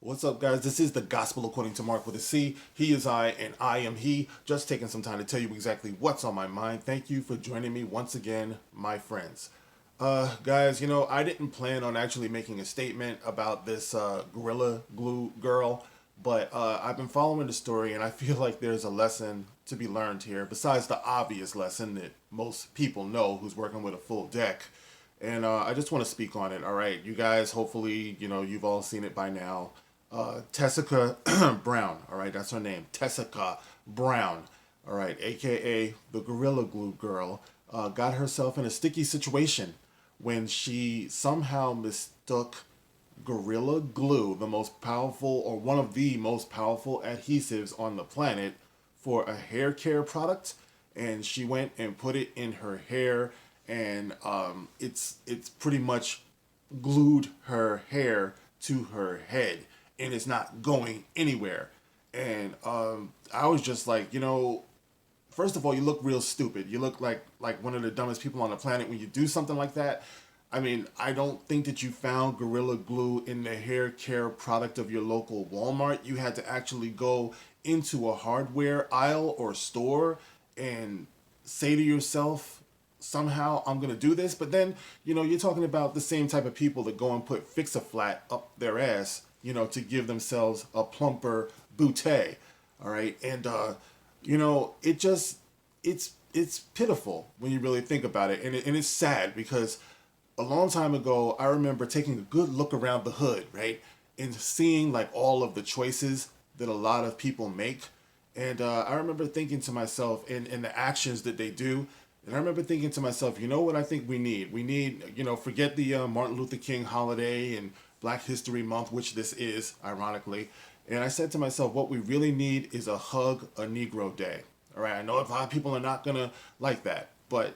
What's up, guys? This is the Gospel According to Mark with a C. He is I, and I am he. Just taking some time to tell you exactly what's on my mind. Thank you for joining me once again, my friends. Guys, I didn't plan on actually making a statement about this Gorilla Glue girl, but I've been following the story, and I feel like there's a lesson to be learned here, besides the obvious lesson that most people know who's working with a full deck. And I just want to speak on it. All right, you guys. Hopefully, you've all seen it by now. Tessica Brown. All right, that's her name, Tessica Brown. All right, aka the Gorilla Glue girl, got herself in a sticky situation when she somehow mistook Gorilla Glue, the most powerful or one of the most powerful adhesives on the planet, for a hair care product, and she went and put it in her hair, and it's pretty much glued her hair to her head, and it's not going anywhere. And I was just like, first of all, you look real stupid. You look like one of the dumbest people on the planet when you do something like that. I mean, I don't think that you found Gorilla Glue in the hair care product of your local Walmart. You had to actually go into a hardware aisle or store and say to yourself, somehow I'm gonna do this. But then, you're talking about the same type of people that go and put Fix-A-Flat up their ass, to give themselves a plumper bootay. All right, and it just it's pitiful when you really think about it, and it's sad because a long time ago, I remember taking a good look around the hood, right, and seeing like all of the choices that a lot of people make. And I remember thinking to myself, in the actions that they do, and I remember thinking to myself, you know what I think we need? We need, forget the Martin Luther King holiday and Black History Month, which this is, ironically. And I said to myself, what we really need is a Hug a Negro Day. All right, I know a lot of people are not going to like that, but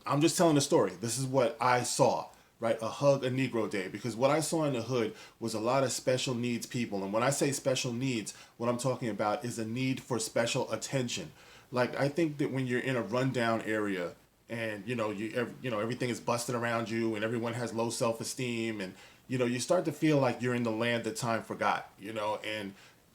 I'm just telling the story. This is what I saw, right? A Hug a Negro Day. Because what I saw in the hood was a lot of special needs people. And when I say special needs, what I'm talking about is a need for special attention. Like, I think that when you're in a rundown area and, everything is busted around you and everyone has low self-esteem, and, you start to feel like you're in the land that time forgot, and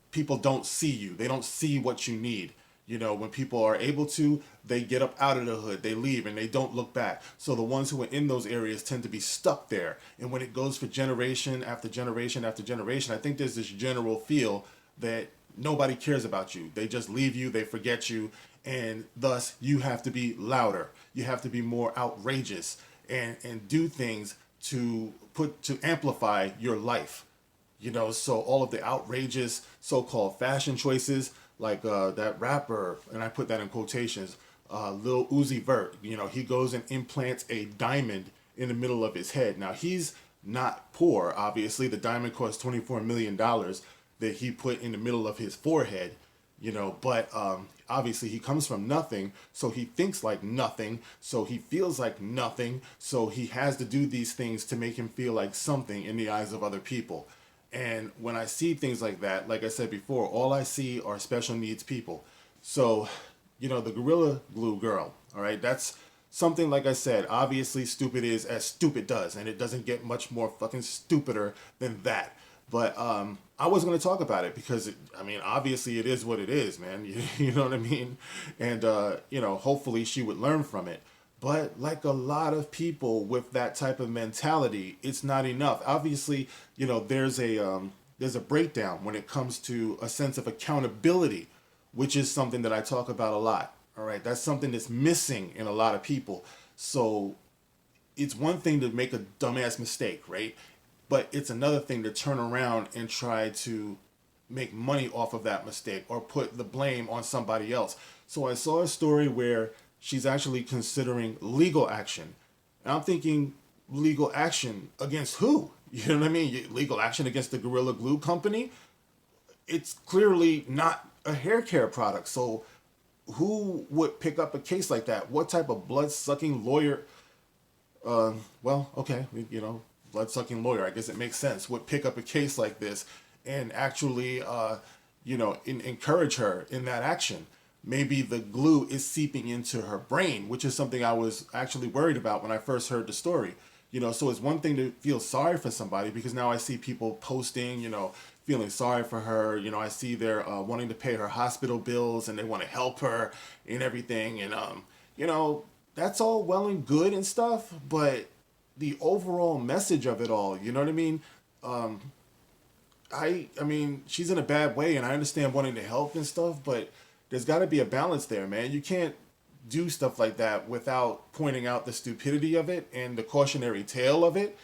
people don't see you. They don't see what you need. When people are able to, they get up out of the hood, they leave, and they don't look back. So the ones who are in those areas tend to be stuck there. And when it goes for generation after generation after generation, I think there's this general feel that nobody cares about you. They just leave you, they forget you, and thus you have to be louder. You have to be more outrageous and do things to amplify your life. So all of the outrageous so-called fashion choices, like that rapper, and I put that in quotations, Lil Uzi Vert, he goes and implants a diamond in the middle of his head. Now, he's not poor, obviously. The diamond cost $24 million that he put in the middle of his forehead, but obviously he comes from nothing, so he thinks like nothing, so he feels like nothing, so he has to do these things to make him feel like something in the eyes of other people. And when I see things like that, like I said before, all I see are special needs people. So, the Gorilla Glue girl, all right, that's something, like I said, obviously stupid is as stupid does, and it doesn't get much more fucking stupider than that. But I was going to talk about it because, obviously it is what it is, man. You know what I mean? And, hopefully she would learn from it. But like a lot of people with that type of mentality, it's not enough. Obviously, there's a breakdown when it comes to a sense of accountability, which is something that I talk about a lot. All right, that's something that's missing in a lot of people. So it's one thing to make a dumbass mistake, right? But it's another thing to turn around and try to make money off of that mistake or put the blame on somebody else. So I saw a story where she's actually considering legal action. And I'm thinking, legal action against who? You know what I mean? Legal action against the Gorilla Glue company? It's clearly not a hair care product. So who would pick up a case like that? What type of blood-sucking lawyer? Okay, blood-sucking lawyer, I guess it makes sense, would pick up a case like this and actually, encourage her in that action. Maybe the glue is seeping into her brain, which is something I was actually worried about when I first heard the story. So it's one thing to feel sorry for somebody, because now I see people posting, feeling sorry for her. I see they're wanting to pay her hospital bills and they want to help her and everything. And, that's all well and good and stuff, but the overall message of it all, you know what I mean? Um, I mean, she's in a bad way, and I understand wanting to help and stuff, but there's got to be a balance there, man. You can't do stuff like that without pointing out the stupidity of it and the cautionary tale of it.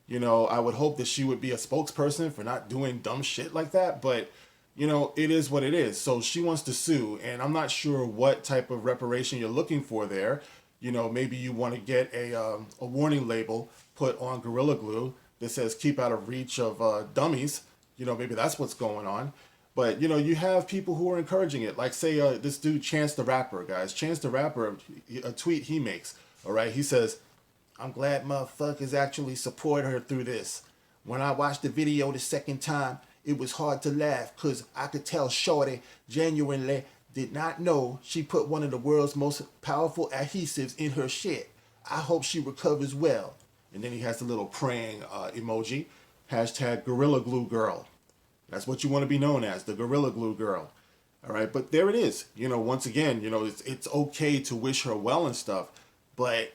I would hope that she would be a spokesperson for not doing dumb shit like that, but it is what it is. So she wants to sue, and I'm not sure what type of reparation you're looking for there. Maybe you want to get a warning label put on Gorilla Glue that says "Keep out of reach of dummies." Maybe that's what's going on. But you have people who are encouraging it, like say this dude Chance the Rapper, guys. Chance the Rapper, a tweet he makes. All right, he says, "I'm glad motherfuckers actually support her through this. When I watched the video the second time, it was hard to laugh because I could tell Shorty genuinely did not know she put one of the world's most powerful adhesives in her shit. I hope she recovers well." And then he has the little praying emoji, hashtag Gorilla Glue Girl. That's what you want to be known as, the Gorilla Glue Girl. All right, but there it is. Once again, it's okay to wish her well and stuff, but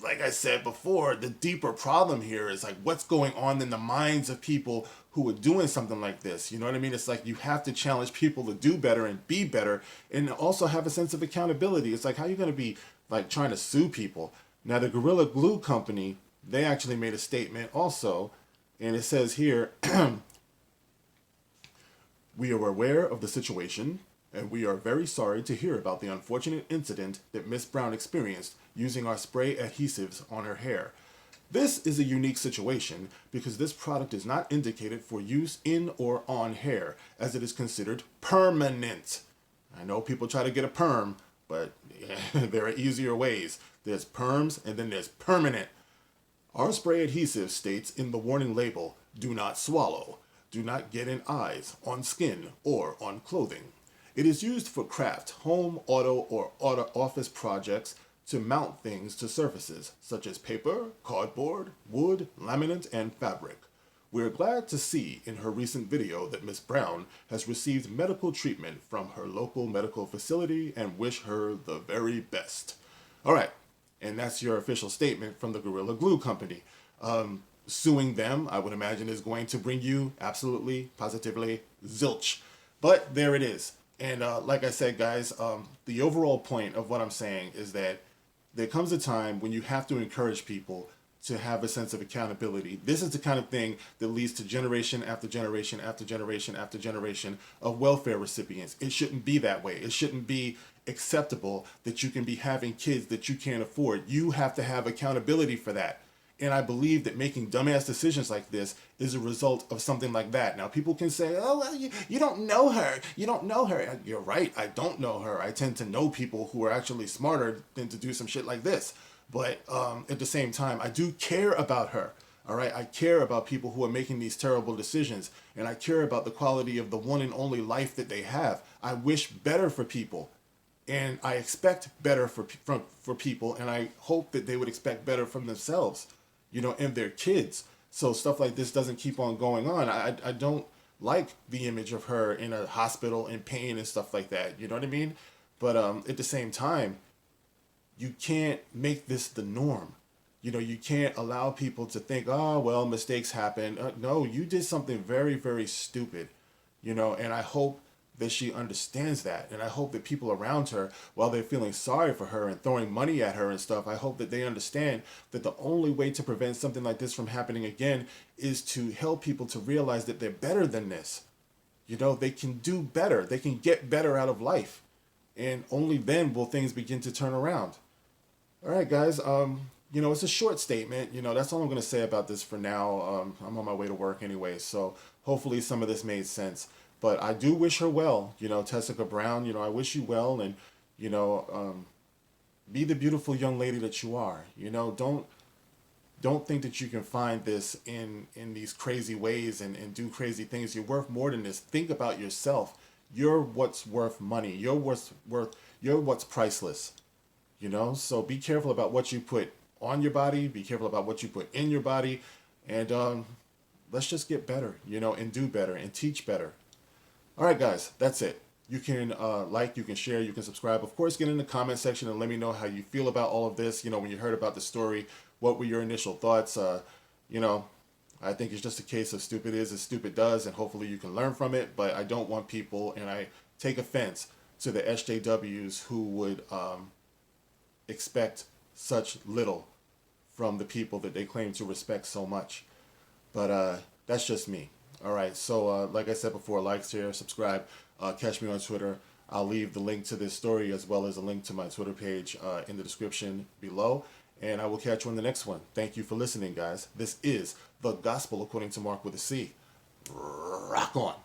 like I said before, the deeper problem here is like what's going on in the minds of people who are doing something like this. You know what I mean? It's like you have to challenge people to do better and be better, and also have a sense of accountability. It's like, how are you going to be like trying to sue people? Now, the Gorilla Glue Company, they actually made a statement also, and it says here, "We are aware of the situation, and we are very sorry to hear about the unfortunate incident that Miss Brown experienced using our spray adhesives on her hair. This is a unique situation because this product is not indicated for use in or on hair, as it is considered permanent." I know people try to get a perm, but there are easier ways. There's perms and then there's permanent. "Our spray adhesive states in the warning label, 'Do not swallow. Do not get in eyes, on skin, or on clothing.' It is used for craft, home, auto, or office projects to mount things to surfaces, such as paper, cardboard, wood, laminate, and fabric. We're glad to see in her recent video that Miss Brown has received medical treatment from her local medical facility and wish her the very best." All right, and that's your official statement from the Gorilla Glue Company. Suing them, I would imagine, is going to bring you absolutely, positively zilch. But there it is. And like I said, guys, the overall point of what I'm saying is that there comes a time when you have to encourage people to have a sense of accountability. This is the kind of thing that leads to generation after generation after generation after generation of welfare recipients. It shouldn't be that way. It shouldn't be acceptable that you can be having kids that you can't afford. You have to have accountability for that. And I believe that making dumbass decisions like this is a result of something like that. Now, people can say, "Oh, well, you don't know her. You don't know her." You're right. I don't know her. I tend to know people who are actually smarter than to do some shit like this. But at the same time, I do care about her. All right. I care about people who are making these terrible decisions. And I care about the quality of the one and only life that they have. I wish better for people. And I expect better for people. And I hope that they would expect better from themselves, and their kids. So stuff like this doesn't keep on going on. I don't like the image of her in a hospital in pain and stuff like that. You know what I mean? But at the same time, you can't make this the norm. You can't allow people to think, "Oh, well, mistakes happen." No, you did something very, very stupid. And I hope that she understands that. And I hope that people around her, while they're feeling sorry for her and throwing money at her and stuff, I hope that they understand that the only way to prevent something like this from happening again is to help people to realize that they're better than this. They can do better. They can get better out of life. And only then will things begin to turn around. All right, guys. It's a short statement. That's all I'm going to say about this for now. I'm on my way to work anyway, so hopefully some of this made sense. But I do wish her well, Tessica Brown. I wish you well, and be the beautiful young lady that you are. Don't think that you can find this in these crazy ways and do crazy things. You're worth more than this. Think about yourself. You're what's worth money. You're what's priceless. So be careful about what you put on your body. Be careful about what you put in your body. And let's just get better, and do better and teach better. All right, guys, that's it. You can like, you can share, you can subscribe. Of course, get in the comment section and let me know how you feel about all of this. When you heard about the story, what were your initial thoughts? I think it's just a case of stupid is as stupid does, and hopefully you can learn from it. But I don't want people, and I take offense to the SJWs who would expect such little from the people that they claim to respect so much. But that's just me. All right. So like I said before, like, share, subscribe. Catch me on Twitter. I'll leave the link to this story as well as a link to my Twitter page in the description below. And I will catch you on the next one. Thank you for listening, guys. This is The Gospel According to Mark with a C. Rock on.